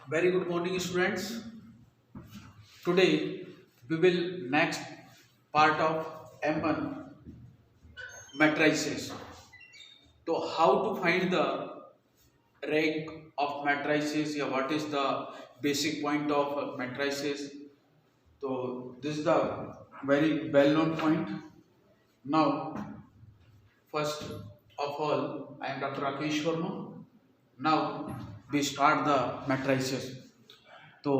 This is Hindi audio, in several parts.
Very good morning, students. Today we will next part of M1 matrices. So, how to find the rank of matrices? Yeah, what is the basic point of matrices? So, this is the very well-known point. Now, first of all, I am Dr. Rakesh Verma. Now we start the matrices. तो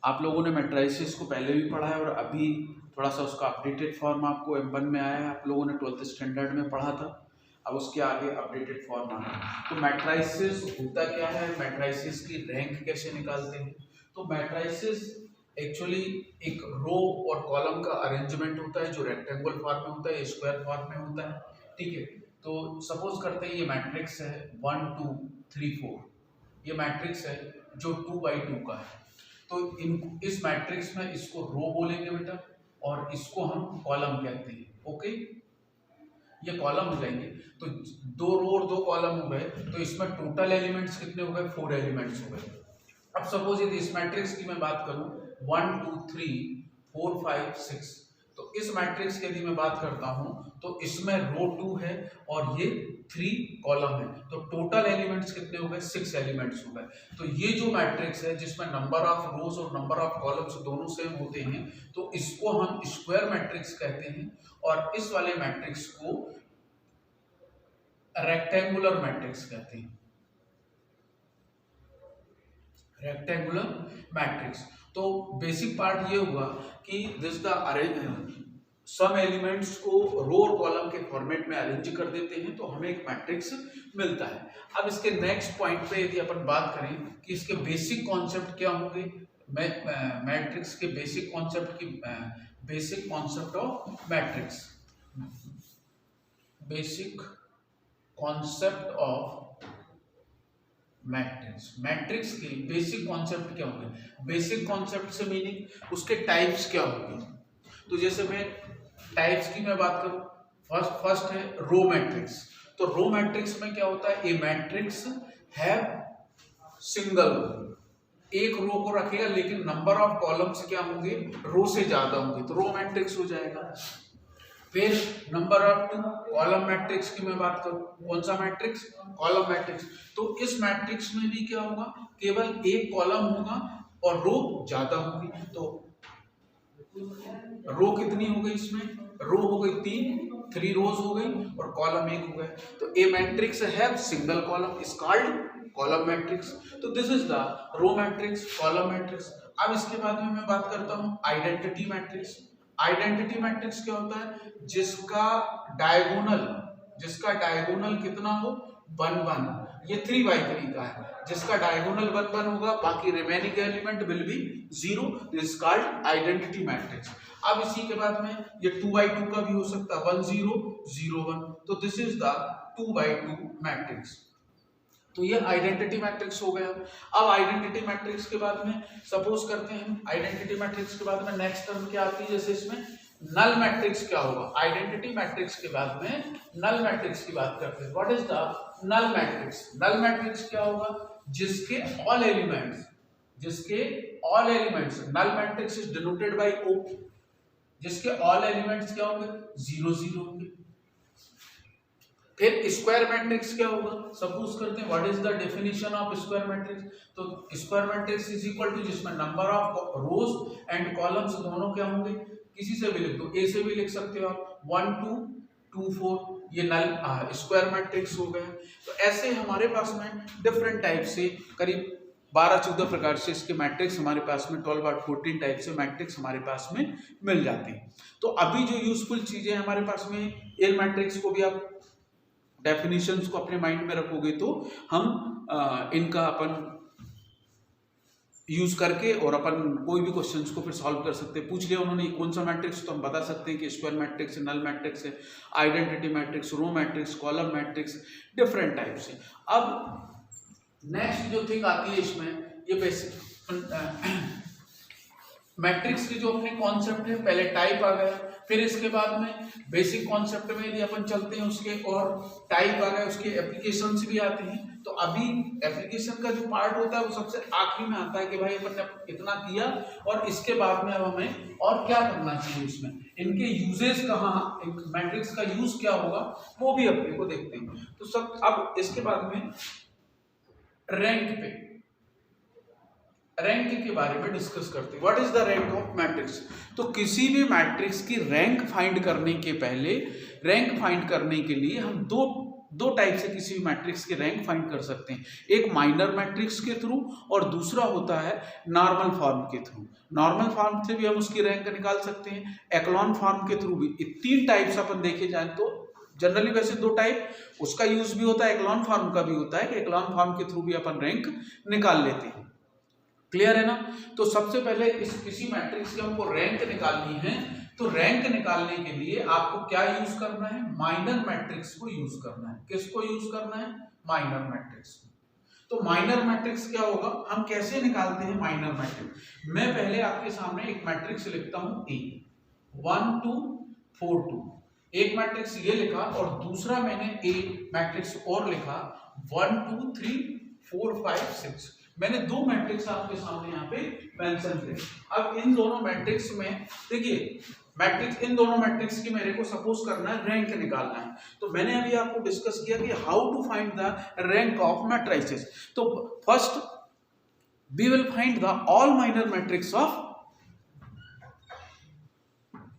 आप लोगों ने मैट्राइसिस को पहले भी पढ़ा है और अभी थोड़ा सा उसका अपडेटेड फॉर्म आपको M1 में आया है। आप लोगों ने 12th स्टैंडर्ड में पढ़ा था, अब उसके आगे अपडेटेड फॉर्म आ रहा है। तो मैट्राइसिस होता क्या है, मैट्राइसिस की रैंक कैसे निकालते हैं? तो मैट्राइसिस एक्चुअली एक रो और कॉलम का अरेंजमेंट होता है जो रेक्टेंगुलर फॉर्म में होता है, स्क्वायर फॉर्म में होता है। ठीक है, तो सपोज करते हैं ये मैट्रिक्स है 1 2 3 4, ये मैट्रिक्स है जो 2x2 का है। तो इस मैट्रिक्स में इसको रो बोलेंगे बेटा और इसको हम कॉलम कहते हैं। ओके, ये कॉलम हो जाएंगे। तो 2 रो और 2 कॉलम हो गए, तो इसमें टोटल एलिमेंट्स कितने हो गए? 4 एलिमेंट्स हो गए। अब सपोज यदि इस मैट्रिक्स की मैं बात करूं 1 2 3 4 5 6, तो इस मैट्रिक्स की यदि मैं बात करता हूं तो इसमें रो 2 है और ये 3 कॉलम है, तो टोटल एलिमेंट्स कितने हो गए? 6 एलिमेंट्स हो गए। तो ये जो मैट्रिक्स है जिसमें नंबर ऑफ रोज और नंबर ऑफ कॉलम्स दोनों सेम होते हैं, तो इसको हम स्क्वायर मैट्रिक्स कहते हैं और इस वाले मैट्रिक्स को रेक्टेंगुलर मैट्रिक्स कहते हैं। Rectangular matrix. तो बेसिक पार्ट ये हुआ कि this the arrange some elements को रो और कॉलम के फॉर्मेट में अरेंज कर देते हैं तो हमें एक मैट्रिक्स मिलता है। अब इसके नेक्स्ट पॉइंट पे यदि अपन बात करें कि इसके बेसिक कॉन्सेप्ट क्या होंगे, मैट्रिक्स के बेसिक कॉन्सेप्ट की basic concept of matrix, basic concept of matrix. Matrix के बेसिक कॉन्सेप्ट क्या होंगे? बेसिक कॉन्सेप्ट से मीनिंग उसके टाइप्स क्या होंगे। तो जैसे मैं टाइप्स की मैं बात करूं, फर्स्ट है रो मैट्रिक्स। तो रो मैट्रिक्स में क्या होता है? ए मैट्रिक्स हैव सिंगल रो, एक रो को रखेगा लेकिन नंबर ऑफ कॉलम्स क्या होंगे? रो से ज्यादा होंगे, तो रो मैट्रिक्स हो जाएगा। फिर नंबर ऑफ 2 कॉलम मैट्रिक्स की मैं बात करूं, कौन सा मैट्रिक्स? Column matrix. तो इस मैट्रिक्स में भी क्या होगा? केवल एक कॉलम होगा और रो ज्यादा होगी। तो रो कितनी हो गई? इसमें रो हो गई 3 रोज हो गई और कॉलम 1 हो गए। तो a matrix have single column is called column matrix. तो this is the row matrix, column matrix. अब इसके बाद में मैं बात करता हूं आइडेंटिटी मैट्रिक्स। आइडेंटिटी मैट्रिक्स क्या होता है? जिसका डायगोनल कितना हो? 1 1। ये 3x3 का है, जिसका डायगोनल 1 1 होगा, बाकी remaining element will be 0। This is called identity matrix. अब इसी के बाद में ये 2x2 का भी हो सकता है, 1 0 0 1। तो this is the 2x2 matrix. तो ये आइडेंटिटी मैट्रिक्स हो गया। अब आइडेंटिटी मैट्रिक्स के बाद में सपोज करते हैं आइडेंटिटी मैट्रिक्स के बाद में नेक्स्ट टर्म क्या आती है? जैसे इसमें नल मैट्रिक्स क्या होगा? आइडेंटिटी मैट्रिक्स के बाद में नल मैट्रिक्स की बात करते हैं। What is the null matrix? Null matrix क्या होगा? जिसके all elements null matrix is denoted by O, जिसके ऑल एलिमेंट्स क्या होंगे? 0 0 होंगे। फिर स्क्वायर मैट्रिक्स क्या होगा? सपोज करते हैं what is the definition of square matrix? तो square matrix is equal to जिसमें number of rows and columns दोनों क्या होंगे? किसी से भी लिख दो, ए से भी लिख सकते हो आप, 1 2 2 4, ये नल स्क्वायर मैट्रिक्स हो गए। तो ऐसे हमारे पास में डिफरेंट टाइप से करीब 12-14 प्रकार से इसके मैट्रिक्स हमारे पास में 12 और 14 टाइप से मैट्रिक्स हमारे पास में मिल जाते हैं। तो अभी जो यूजफुल चीजें हमारे पास में, इन मैट्रिक्स को भी आप डेफिनेशंस को अपने माइंड में रखोगे तो हम इनका अपन यूज करके और अपन कोई भी क्वेश्चंस को फिर सॉल्व कर सकते हैं। पूछ लिया उन्होंने कौन सा मैट्रिक्स, तो हम बता सकते हैं कि स्क्वायर मैट्रिक्स है, नल मैट्रिक्स है, identity matrix, row matrix, column matrix, different type से। अब नेक्स्ट जो थिंग आती है इसमें, ये बेसिक मैट्रिक्स के जो अपने कॉन्सेप्ट है, पहले टाइप आ गया, फिर इसके बाद में बेसिक कॉन्सेप्ट में यदि अपन चलते हैं उसके, और टाइप आ गया, उसके एप्लीकेशंस भी आते हैं। तो अभी एप्लीकेशन का जो पार्ट होता है वो सबसे आखिरी में आता है कि भाई अपन ने इतना किया और इसके बाद में अब हमें और क्या करना चाहिए, उसमें इनके यूजेस कहाँ, मैट्रिक्स का यूज क्या होगा वो भी अपने को देखते हैं। तो सब अब इसके बाद में रैंक के बारे में डिस्कस करते हैं। What is the rank of matrix. तो किसी भी मैट्रिक्स की रैंक फाइंड करने के पहले, रैंक फाइंड करने के लिए हम दो टाइप से किसी भी मैट्रिक्स की रैंक फाइंड कर सकते हैं। एक माइनर मैट्रिक्स के थ्रू और दूसरा होता है नॉर्मल फॉर्म के थ्रू। नॉर्मल फॉर्म से भी हम उसकी रैंक निकाल सकते हैं, एक्लॉन फॉर्म के थ्रू भी। तीन टाइप्स अपन देखे जाए तो जनरली वैसे दो टाइप उसका यूज भी होता है, एक्लॉन फॉर्म का भी होता है कि एक्लॉन फॉर्म के थ्रू भी अपन रैंक निकाल लेते हैं। क्लियर है ना। तो सबसे पहले किसी मैट्रिक्स की हमको रैंक निकालनी है, तो रैंक निकालने के लिए आपको क्या यूज करना है, माइनर मैट्रिक्स को यूज करना है। किसको यूज करना है, माइनर मैट्रिक्स। तो माइनर मैट्रिक्स क्या होगा, हम कैसे निकालते हैं माइनर मैट्रिक्स। मैं पहले आपके सामने एक मैट्रिक्स लिखता हूं A 1 2 4 2, एक मैट्रिक्स ये लिखा और दूसरा मैंने A मैट्रिक्स और लिखा 1 2 3 4 5 6। मैंने दो मैट्रिक्स आपके सामने यहाँ पे मेंशन किए। अब इन दोनों मैट्रिक्स में देखिए, मैट्रिक्स इन दोनों मैट्रिक्स की मेरे को सपोज करना है रैंक निकालना है। तो मैंने अभी आपको डिस्कस किया कि how to find the rank of matrices. तो first we will find the all minor matrix of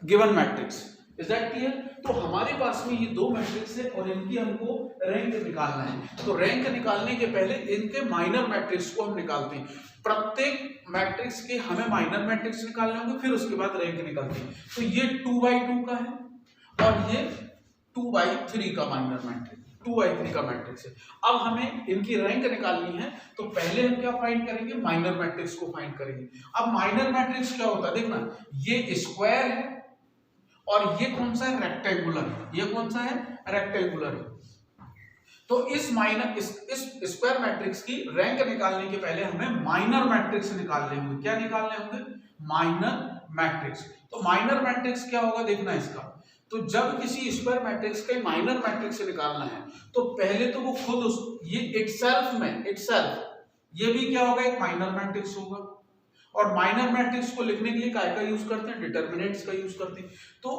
given matrix. Is that clear. तो हमारे पास में ये दो मैट्रिक्स है और इनकी हमको रैंक निकालना है। तो रैंक निकालने के पहले इनके माइनर मैट्रिक्स को हम निकालते हैं। प्रत्येक मैट्रिक्स के हमें माइनर मैट्रिक्स निकालने होंगे, फिर उसके बाद रैंक निकालते हैं। तो ये 2/2 का है और ये 2/3 का माइनर मैट्रिक्स, 2/3 का मैट्रिक्स है। अब हमें इनकी रैंक निकालनी है, तो पहले हम क्या फाइंड करेंगे, माइनर मैट्रिक्स को फाइंड करेंगे। अब माइनर मैट्रिक्स क्या होता है, देखना ये स्क्वायर है और ये कौन सा है, रेक्टेंगुलर है। ये कौन सा है, रेक्टेंगुलर है। तो इस स्क्वायर मैट्रिक्स की रैंक निकालने के पहले हमें माइनर मैट्रिक्स निकालने होंगे। क्या निकालने होंगे, माइनर मैट्रिक्स। तो माइनर मैट्रिक्स क्या होगा, देखना इसका। तो जब किसी स्क्वायर मैट्रिक्स का माइनर मैट्रिक्स निकालना है तो पहले तो वो खुद ये इटसेल्फ ये भी क्या होगा, एक माइनर मैट्रिक्स होगा। और माइनर मैट्रिक्स को लिखने के लिए काय का यूज करते हैं, डिटरमिनेंट्स का यूज करते हैं। तो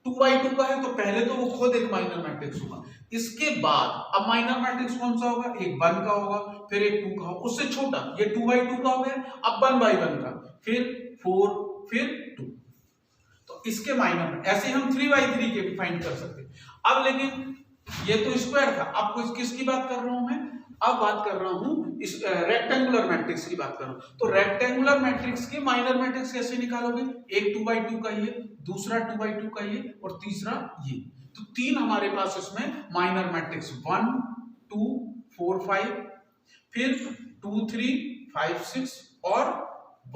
2/2 का है तो पहले तो वो खुद एक माइनर मैट्रिक्स होगा। इसके बाद अब माइनर मैट्रिक्स कौन सा होगा, एक 1 का होगा, फिर एक 2 का होगा, उससे छोटा ये 2/2 का हो गया, अब 1/1 का, फिर 4, फिर 2। तो इसके माइनर ऐसे हम 3/3 के भी फाइंड कर सकते हैं। अब लेकिन ये तो स्क्वायर था, अब किसकी बात कर रहा हूं मैं, अब बात कर रहा हूं इस रेक्टेंगुलर मैट्रिक्स की बात कर रहा हूं। तो रेक्टेंगुलर मैट्रिक्स के माइनर मैट्रिक्स कैसे निकालोगे, एक 2/2 का ये, दूसरा 2/2 का ये और तीसरा ये। तो तीन हमारे पास इसमें माइनर मैट्रिक्स 1 2 4 5, फिर 2 3 5 6 और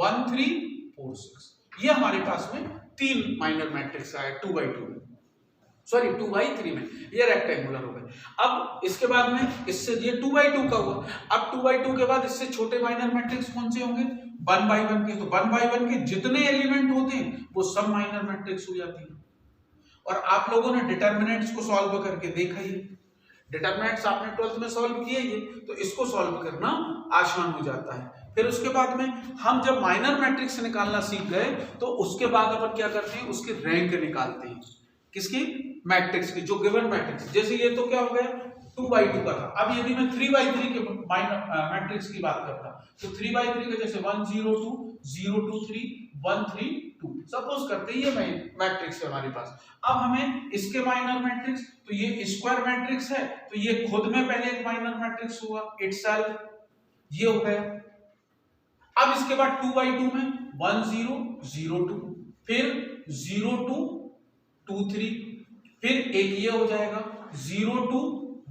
1 3 4 6। ये हमारे पास में तीन माइनर मैट्रिक्स आए 2/2 में, सॉरी 2/3 में। ये रेक्टेंगुलर हो गए। अब इसके बाद में इससे ये 2/2 का हुआ। अब 2/2 के बाद इससे छोटे माइनर मैट्रिक्स कौन से होंगे, 1/1 के। तो 1/1 के जितने एलिमेंट होते हैं वो सब माइनर मैट्रिक्स हो जाती है। और आप लोगों ने डिटरमिनेंट्स को सॉल्व करके देखा ही, डिटरमिनेंट्स आपने 12th में सॉल्व किए ही, तो इसको सॉल्व करना आसान हो जाता है। फिर उसके बाद में हम जब माइनर मैट्रिक्स निकालना सीख गए तो उसके बाद अपन क्या करते हैं, उसकी रैंक निकालते हैं। किसकी, मैट्रिक्स की, जो गिवन मैट्रिक्स। जैसे ये तो क्या हो गया 2/2 का था। अब यदि मैं 3/3 के माइनर मैट्रिक्स की बात करता तो 3/3 का जैसे 1 0 2 0 2 3 1 3 2 सपोज करते हैं, ये मैट्रिक्स है हमारे पास। अब हमें इसके माइनर मैट्रिक्स, तो ये स्क्वायर मैट्रिक्स है तो ये खुद में पहले एक माइनर मैट्रिक्स हुआ इटसेल्फ, ये हो गया। अब इसके बाद 2/2 में 1 0 0 2, फिर 0 2 2 3, फिर एक ये हो जाएगा 0 2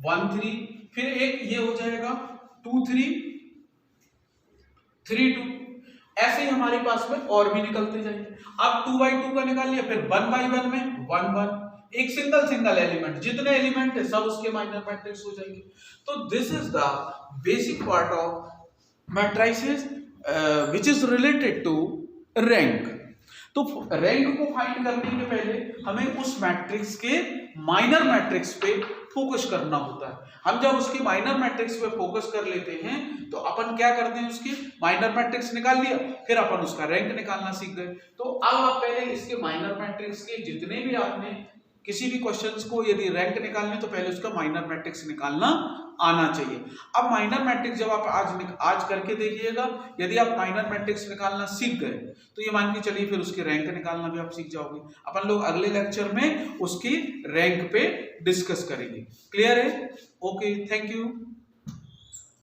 1 3, फिर एक ये हो जाएगा 2 3 3 2। ऐसे ही हमारे पास में और भी निकलते जाएंगे। अब 2/2 का निकाल लिया, फिर 1/1 में 1 1, एक सिंगल एलिमेंट, जितने एलिमेंट है सब उसके माइनर मैट्रिक्स हो जाएंगे। तो this is the basic part of matrices which is related to rank. तो रैंक को फाइंड करने के पहले हमें उस मैट्रिक्स के माइनर मैट्रिक्स पे फोकस करना होता है। हम जब उसके माइनर मैट्रिक्स पे फोकस कर लेते हैं तो अपन क्या करते हैं, उसके माइनर मैट्रिक्स निकाल लिया, फिर अपन उसका रैंक निकालना सीख गए। तो अब आप पहले इसके माइनर मैट्रिक्स के जितने भी आपने किसी भी क्वेश्चंस को यदि रैंक निकालने तो पहले उसका माइनर मैट्रिक्स निकालना आना चाहिए। अब माइनर मैट्रिक्स जब आप आज करके देखिएगा, यदि आप माइनर मैट्रिक्स निकालना सीख गए तो ये मान के चलिए फिर उसके रैंक निकालना भी आप सीख जाओगे। अपन लोग अगले लेक्चर में उसकी रैंक पे डिस्कस करेंगे। क्लियर है? Okay, thank you.